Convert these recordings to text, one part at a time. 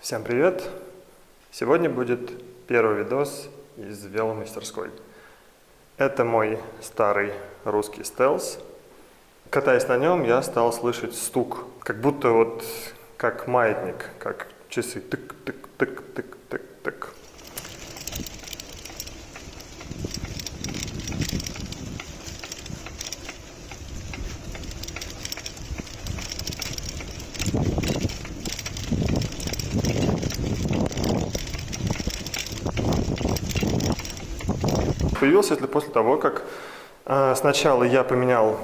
Всем привет! Сегодня будет первый видос из веломастерской. Это мой старый русский стелс. Катаясь на нем, я стал слышать стук, как будто вот как маятник, как часы тык-тык-тык-тык-тык-тык. Появился это после того, как сначала я поменял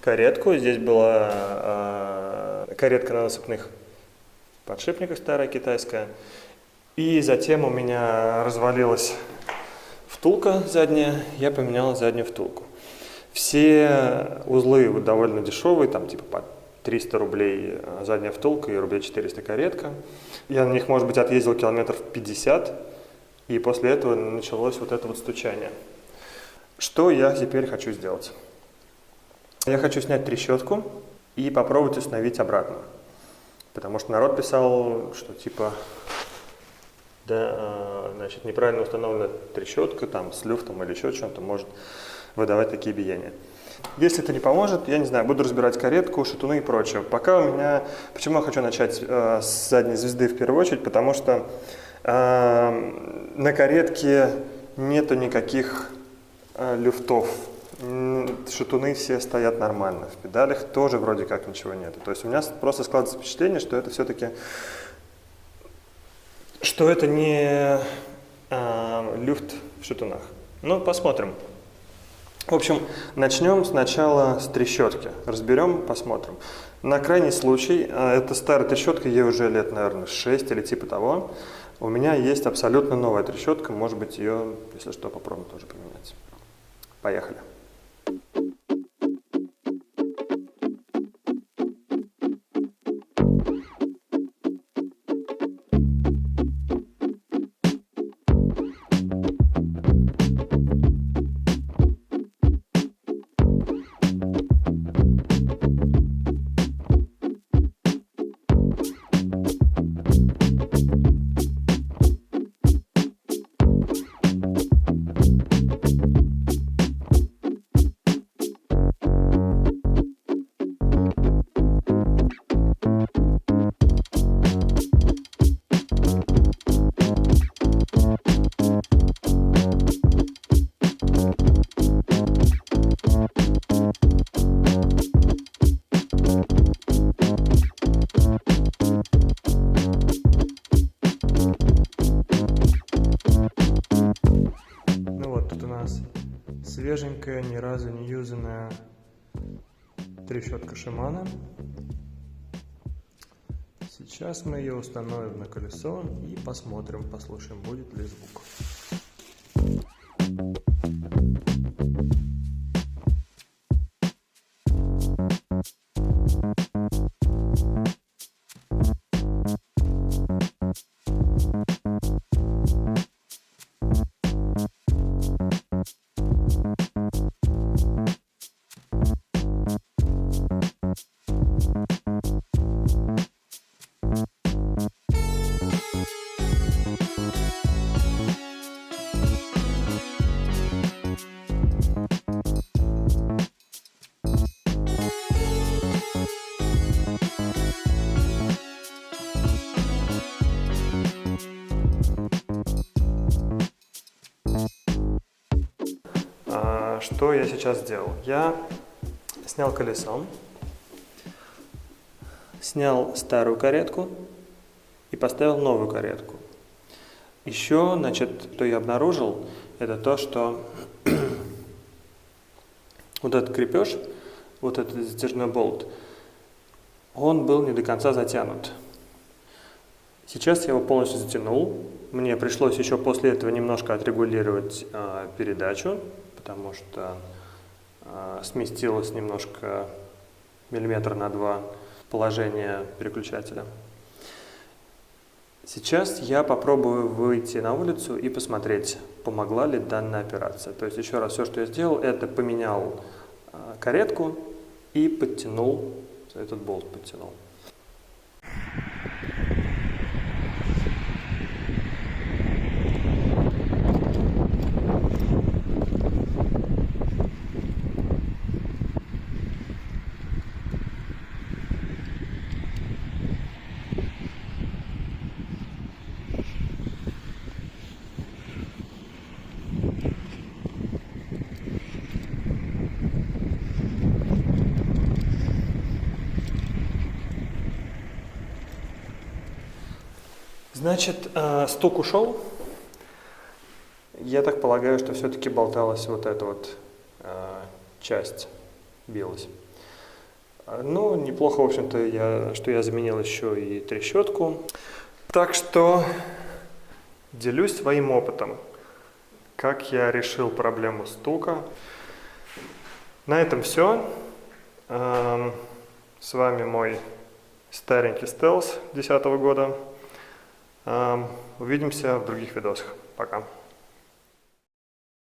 каретку. Здесь была каретка на насыпных подшипниках старая китайская. И затем у меня развалилась втулка задняя, я поменял заднюю втулку. Все узлы довольно дешевые, там типа по 300 рублей задняя втулка и рублей 400 каретка. Я на них, может быть, отъездил километров 50, и после этого началось вот это вот стучание. Что я теперь хочу сделать? Я хочу снять трещотку и попробовать установить обратно. Потому что народ писал, что типа, да, значит, неправильно установлена трещотка, там, с люфтом или еще чем-то может выдавать такие биения. Если это не поможет, я не знаю, буду разбирать каретку, шатуны и прочее. Пока у меня... Почему я хочу начать с задней звезды в первую очередь? Потому что на каретке нету никаких люфтов. Шатуны все стоят нормально. В педалях тоже вроде как ничего нет. То есть у меня просто складывается впечатление, что это все-таки... Что это не люфт в шатунах. Ну, посмотрим. В общем, начнем сначала с трещотки. Разберем, посмотрим. На крайний случай, это старая трещотка, ей уже лет, наверное, 6 или типа того. У меня есть абсолютно новая трещотка, может быть, ее, если что, попробуем тоже поменять. Поехали. Свеженькая, ни разу не юзанная трещотка Шимано. Сейчас мы ее установим на колесо и посмотрим, послушаем, будет ли звук. Что я сейчас сделал? Я снял колесо, снял старую каретку и поставил новую каретку. Еще, значит, что я обнаружил, это то, что вот этот крепеж, вот этот затяжной болт, он был не до конца затянут. Сейчас я его полностью затянул. Мне пришлось еще после этого немножко отрегулировать передачу, потому что сместилось немножко миллиметр на 2 положение переключателя. Сейчас я попробую выйти на улицу и посмотреть, помогла ли данная операция. То есть еще раз, все, что я сделал, это поменял каретку и подтянул, этот болт подтянул. Значит, стук ушел. Я так полагаю, что все-таки болталась вот эта вот часть, билась. Ну, неплохо, в общем-то, что я заменил еще и трещотку. Так что делюсь своим опытом, как я решил проблему стука. На этом все. С вами мой старенький стелс 2010 года. Увидимся в других видосах. Пока.